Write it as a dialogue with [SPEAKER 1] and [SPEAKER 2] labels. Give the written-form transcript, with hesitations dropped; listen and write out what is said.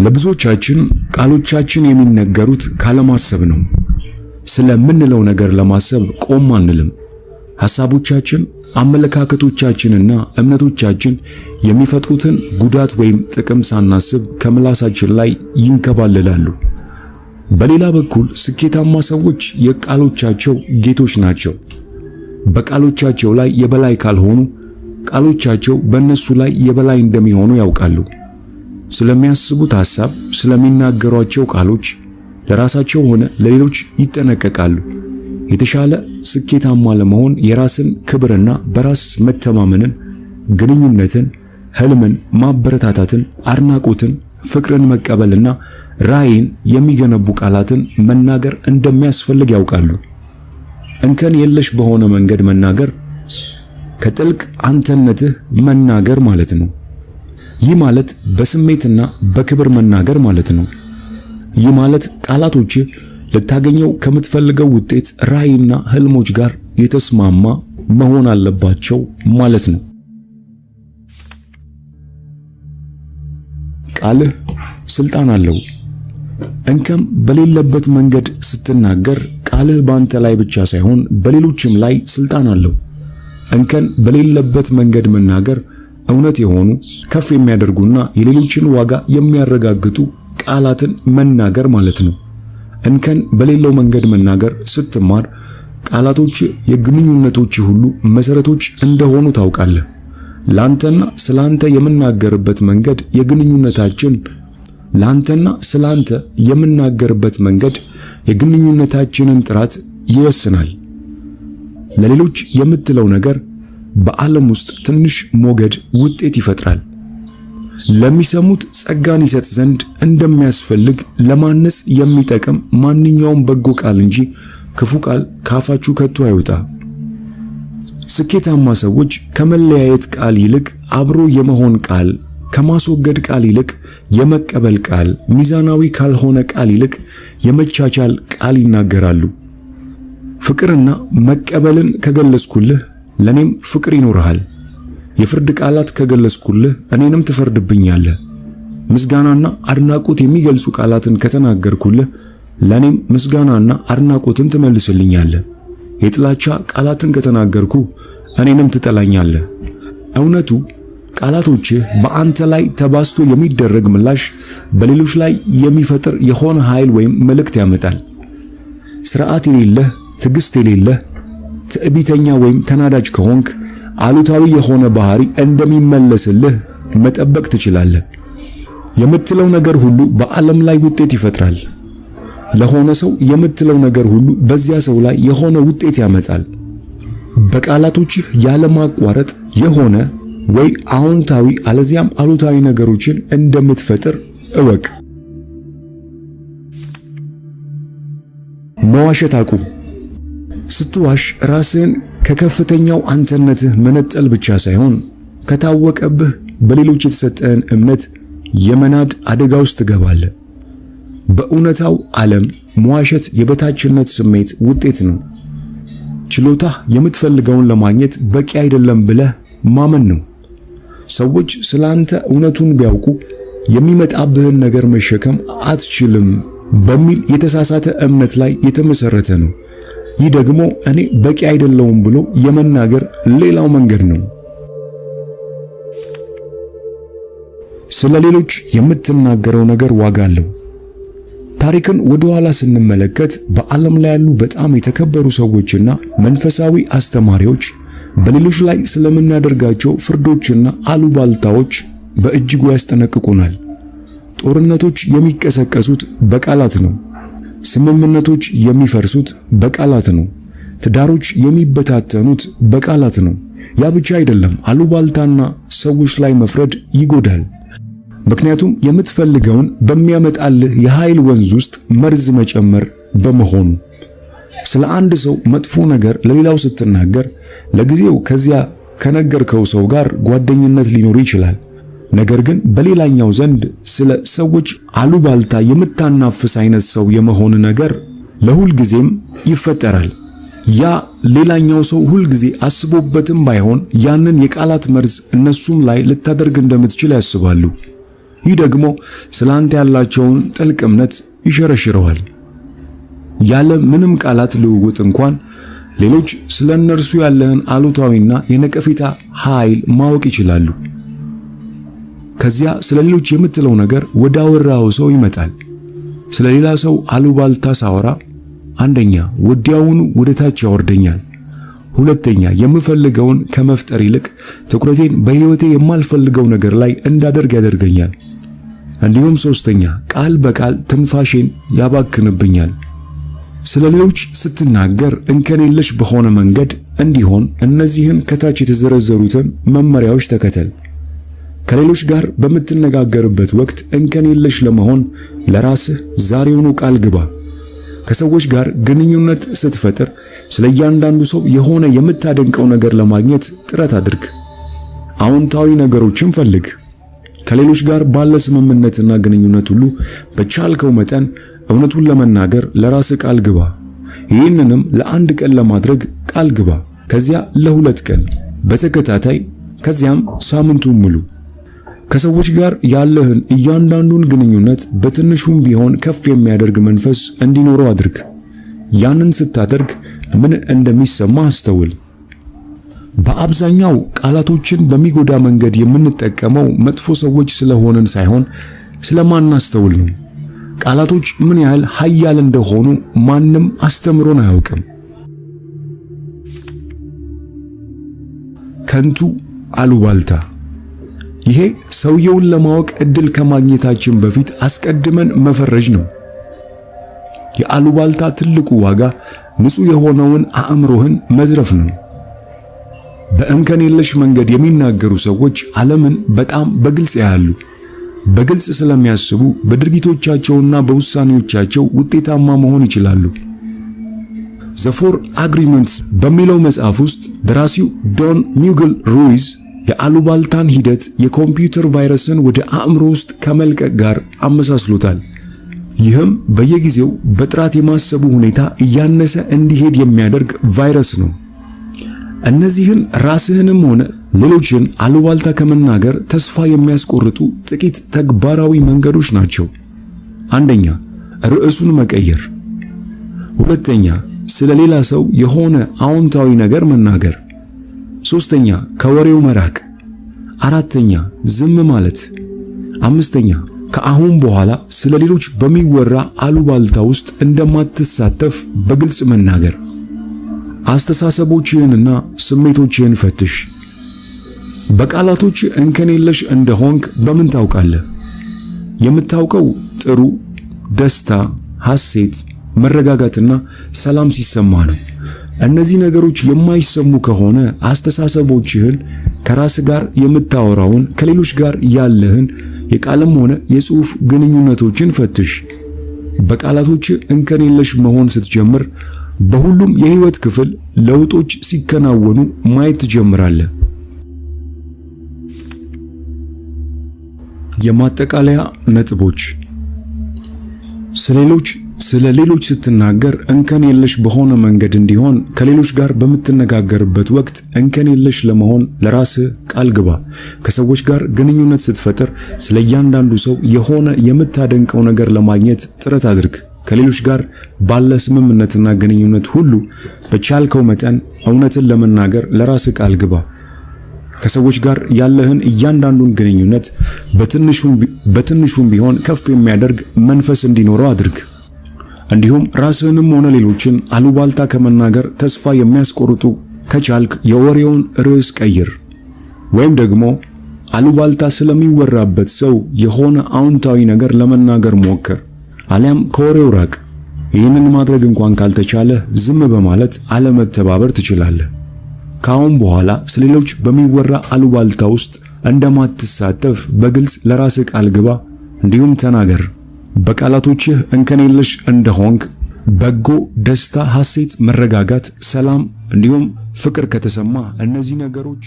[SPEAKER 1] ለብዙዎቻችን ቃሎቻችን የሚነገሩት ካለማሰብ ነው። ስለምንለው ነገር ለማሰብ ቆም አንልም። ሐሳቦቻችን፣ አመለካከቶቻችንና እምነቶቻችን የሚፈጥሩትን ጉዳት ወይም ጥቅም ሳናስብ ከምላሳችን ላይ ይንከባለላሉ። በሌላ በኩል ስኬታማ ሰዎች የቃሎቻቸው ጌቶች ናቸው። በቃሎቻቸው ላይ የበላይ ካልሆኑ ቃሎቻቸው በእነሱ ላይ የበላይ እንደሚሆኑ ያውቃሉ። ስለሚያስቡት ሐሳብ፣ ስለሚናገሯቸው ቃሎች ለራሳቸው ሆነ ለሌሎች ይጠነቀቃሉ። የተሻለ ስኬታማ ለመሆን የራስን ክብርና በራስ መተማመንን፣ ግንኙነትን፣ ህልምን፣ ማበረታታትን፣ አድናቆትን፣ ፍቅርን መቀበልና ራዕይን የሚገነቡ ቃላትን መናገር እንደሚያስፈልግ ያውቃሉ። እንከን የለሽ በሆነ መንገድ መናገር ከጥልቅ አንተነትህ መናገር ማለት ነው። ይህ ማለት በስሜትና በክብር መናገር ማለት ነው። ይህ ማለት ቃላቶችህ ልታገኘው ከምትፈልገው ውጤት፣ ራዕይና ህልሞች ጋር የተስማማ መሆን አለባቸው ማለት ነው። ቃልህ ስልጣን አለው። እንከን በሌለበት መንገድ ስትናገር ቃልህ በአንተ ላይ ብቻ ሳይሆን በሌሎችም ላይ ስልጣን አለው። እንከን በሌለበት መንገድ መናገር እውነት የሆኑ ከፍ የሚያደርጉና የሌሎችን ዋጋ የሚያረጋግጡ ቃላትን መናገር ማለት ነው። እንከን በሌለው መንገድ መናገር ስትማር ቃላቶች የግንኙነቶች ሁሉ መሰረቶች እንደሆኑ ታውቃለህ። ላንተና ስላንተ የምናገርበት መንገድ የግንኙነታችን ላንተና ስላንተ የምናገርበት መንገድ የግንኙነታችንን ጥራት ይወስናል። ለሌሎች የምትለው ነገር በዓለም ውስጥ ትንሽ ሞገድ ውጤት ይፈጥራል። ለሚሰሙት ጸጋን ይሰጥ ዘንድ እንደሚያስፈልግ ለማነጽ የሚጠቅም ማንኛውም በጎ ቃል እንጂ ክፉ ቃል ካፋችሁ ከቶ አይወጣ። ስኬታማ ሰዎች ከመለያየት ቃል ይልቅ አብሮ የመሆን ቃል፣ ከማስወገድ ቃል ይልቅ የመቀበል ቃል፣ ሚዛናዊ ካልሆነ ቃል ይልቅ የመቻቻል ቃል ይናገራሉ። ፍቅርና መቀበልን ከገለጽኩልህ ለኔም ፍቅር ይኖርሃል። የፍርድ ቃላት ከገለጽኩልህ እኔንም ትፈርድብኛለህ። ምስጋናና አድናቆት የሚገልጹ ቃላትን ከተናገርኩልህ ለኔም ምስጋናና አድናቆትን ትመልስልኛለህ። የጥላቻ ቃላትን ከተናገርኩ እኔንም ትጠላኛለህ። እውነቱ ቃላቶችህ በአንተ ላይ ተባስቶ የሚደረግ ምላሽ በሌሎች ላይ የሚፈጥር የሆነ ኃይል ወይም መልእክት ያመጣል። ስርዓት የሌለህ፣ ትዕግስት የሌለህ፣ ትዕቢተኛ ወይም ተናዳጅ ከሆንክ አሉታዊ የሆነ ባህሪ እንደሚመለስልህ መጠበቅ ትችላለህ። የምትለው ነገር ሁሉ በዓለም ላይ ውጤት ይፈጥራል። ለሆነ ሰው የምትለው ነገር ሁሉ በዚያ ሰው ላይ የሆነ ውጤት ያመጣል። በቃላቶችህ ያለማቋረጥ የሆነ ወይ አዎንታዊ አለዚያም አሉታዊ ነገሮችን እንደምትፈጥር እወቅ። መዋሸት አቁም። ስትዋሽ ራስህን ከከፍተኛው አንተነትህ መነጠል ብቻ ሳይሆን ከታወቀብህ በሌሎች የተሰጠህን እምነት የመናድ አደጋ ውስጥ ትገባለህ። በእውነታው ዓለም መዋሸት የበታችነት ስሜት ውጤት ነው። ችሎታህ የምትፈልገውን ለማግኘት በቂ አይደለም ብለህ ማመን ነው። ሰዎች ስላንተ እውነቱን ቢያውቁ የሚመጣብህን ነገር መሸከም አትችልም በሚል የተሳሳተ እምነት ላይ የተመሰረተ ነው። ይህ ደግሞ እኔ በቂ አይደለሁም ብሎ የመናገር ሌላው መንገድ ነው። ስለ ሌሎች የምትናገረው ነገር ዋጋ አለው። ታሪክን ወደ ኋላ ስንመለከት በዓለም ላይ ያሉ በጣም የተከበሩ ሰዎችና መንፈሳዊ አስተማሪዎች በሌሎች ላይ ስለምናደርጋቸው ፍርዶችና አሉባልታዎች በእጅጉ ያስጠነቅቁናል። ጦርነቶች የሚቀሰቀሱት በቃላት ነው። ስምምነቶች የሚፈርሱት በቃላት ነው። ትዳሮች የሚበታተኑት በቃላት ነው። ያ ብቻ አይደለም፣ አሉባልታና ሰዎች ላይ መፍረድ ይጎዳል። ምክንያቱም የምትፈልገውን በሚያመጣልህ የኃይል ወንዝ ውስጥ መርዝ መጨመር በመሆኑ። ስለ አንድ ሰው መጥፎ ነገር ለሌላው ስትናገር ለጊዜው ከዚያ ከነገርከው ሰው ጋር ጓደኝነት ሊኖር ይችላል። ነገር ግን በሌላኛው ዘንድ ስለ ሰዎች አሉባልታ የምታናፍስ አይነት ሰው የመሆን ነገር ለሁል ጊዜም ይፈጠራል። ያ ሌላኛው ሰው ሁል ጊዜ አስቦበትም ባይሆን ያንን የቃላት መርዝ እነሱም ላይ ልታደርግ እንደምትችል ያስባሉ። ይህ ደግሞ ስላንተ ያላቸውን ጥልቅ እምነት ይሸረሽረዋል። ያለ ምንም ቃላት ልውውጥ እንኳን ሌሎች ስለ እነርሱ ያለህን አሉታዊና የነቀፌታ ኃይል ማወቅ ይችላሉ። ከዚያ ስለ ሌሎች የምትለው ነገር ወደ አወራው ሰው ይመጣል። ስለ ሌላ ሰው አሉባልታ ሳወራ አንደኛ ወዲያውኑ ወደ ታች ያወርደኛል። ሁለተኛ የምፈልገውን ከመፍጠር ይልቅ ትኩረቴን በሕይወቴ የማልፈልገው ነገር ላይ እንዳደርግ ያደርገኛል። እንዲሁም ሶስተኛ ቃል በቃል ትንፋሼን ያባክንብኛል። ስለ ሌሎች ስትናገር እንከን የለሽ በሆነ መንገድ እንዲሆን እነዚህን ከታች የተዘረዘሩትን መመሪያዎች ተከተል። ከሌሎች ጋር በምትነጋገርበት ወቅት እንከን የለሽ ለመሆን ለራስህ ዛሬውኑ ቃል ግባ። ከሰዎች ጋር ግንኙነት ስትፈጥር ስለ እያንዳንዱ ሰው የሆነ የምታደንቀው ነገር ለማግኘት ጥረት አድርግ። አዎንታዊ ነገሮችን ፈልግ። ከሌሎች ጋር ባለ ስምምነትና ግንኙነት ሁሉ በቻልከው መጠን እውነቱን ለመናገር ለራስህ ቃል ግባ። ይህንንም ለአንድ ቀን ለማድረግ ቃል ግባ። ከዚያ ለሁለት ቀን በተከታታይ፣ ከዚያም ሳምንቱን ሙሉ። ከሰዎች ጋር ያለህን እያንዳንዱን ግንኙነት በትንሹም ቢሆን ከፍ የሚያደርግ መንፈስ እንዲኖረው አድርግ። ያንን ስታደርግ ምን እንደሚሰማ አስተውል። በአብዛኛው ቃላቶችን በሚጎዳ መንገድ የምንጠቀመው መጥፎ ሰዎች ስለሆንን ሳይሆን ስለማናስተውል ነው። ቃላቶች ምን ያህል ኃያል እንደሆኑ ማንም አስተምሮን አያውቅም። ከንቱ አሉባልታ። ይሄ ሰውየውን ለማወቅ እድል ከማግኘታችን በፊት አስቀድመን መፈረጅ ነው። የአሉባልታ ትልቁ ዋጋ ንጹሕ የሆነውን አእምሮህን መዝረፍ ነው። በእንከን የለሽ መንገድ የሚናገሩ ሰዎች ዓለምን በጣም በግልጽ ያያሉ። በግልጽ ስለሚያስቡ በድርጊቶቻቸውና በውሳኔዎቻቸው ውጤታማ መሆን ይችላሉ። ዘ ፎር አግሪመንትስ በሚለው መጽሐፍ ውስጥ ደራሲው ዶን ሚጉል ሩይዝ የአሉባልታን ሂደት የኮምፒውተር ቫይረስን ወደ አእምሮ ውስጥ ከመልቀቅ ጋር አመሳስሎታል። ይህም በየጊዜው በጥራት የማሰቡ ሁኔታ እያነሰ እንዲሄድ የሚያደርግ ቫይረስ ነው። እነዚህን ራስህንም ሆነ ሌሎችን አሉባልታ ከመናገር ተስፋ የሚያስቆርጡ ጥቂት ተግባራዊ መንገዶች ናቸው። አንደኛ፣ ርዕሱን መቀየር። ሁለተኛ፣ ስለ ሌላ ሰው የሆነ አዎንታዊ ነገር መናገር። ሶስተኛ፣ ከወሬው መራቅ። አራተኛ፣ ዝም ማለት። አምስተኛ፣ ከአሁን በኋላ ስለ ሌሎች በሚወራ አሉባልታ ውስጥ እንደማትሳተፍ በግልጽ መናገር። አስተሳሰቦችህንና ስሜቶችህን ፈትሽ። በቃላቶች እንከን የለሽ እንደሆንክ በምን ታውቃለህ? የምታውቀው ጥሩ፣ ደስታ፣ ሐሴት፣ መረጋጋትና ሰላም ሲሰማ ነው። እነዚህ ነገሮች የማይሰሙ ከሆነ አስተሳሰቦችህን፣ ከራስ ጋር የምታወራውን፣ ከሌሎች ጋር ያለህን የቃልም ሆነ የጽሑፍ ግንኙነቶችን ፈትሽ። በቃላቶች እንከን የለሽ መሆን ስትጀምር በሁሉም የህይወት ክፍል ለውጦች ሲከናወኑ ማየት ትጀምራለህ። የማጠቃለያ ነጥቦች። ስለ ሌሎች ስትናገር እንከን የለሽ በሆነ መንገድ እንዲሆን ከሌሎች ጋር በምትነጋገርበት ወቅት እንከን የለሽ ለመሆን ለራስህ ቃል ግባ። ከሰዎች ጋር ግንኙነት ስትፈጥር ስለ እያንዳንዱ ሰው የሆነ የምታደንቀው ነገር ለማግኘት ጥረት አድርግ። ከሌሎች ጋር ባለ ስምምነትና ግንኙነት ሁሉ በቻልከው መጠን እውነትን ለመናገር ለራስህ ቃል ግባ። ከሰዎች ጋር ያለህን እያንዳንዱን ግንኙነት በትንሹም ቢሆን ከፍ የሚያደርግ መንፈስ እንዲኖረው አድርግ። እንዲሁም ራስህንም ሆነ ሌሎችን አሉባልታ ከመናገር ተስፋ የሚያስቆርጡ ከቻልክ የወሬውን ርዕስ ቀይር፣ ወይም ደግሞ አሉባልታ ስለሚወራበት ሰው የሆነ አዎንታዊ ነገር ለመናገር ሞክር፣ አሊያም ከወሬው ራቅ። ይህንን ማድረግ እንኳን ካልተቻለ ዝም በማለት አለመተባበር ትችላለህ። ከአሁን በኋላ ስለሌሎች በሚወራ አሉባልታ ውስጥ እንደማትሳተፍ በግልጽ ለራስህ ቃል ግባ፣ እንዲሁም ተናገር። በቃላቶችህ እንከን የለሽ እንደሆንክ በጎ፣ ደስታ፣ ሐሴት፣ መረጋጋት፣ ሰላም እንዲሁም ፍቅር ከተሰማ እነዚህ ነገሮች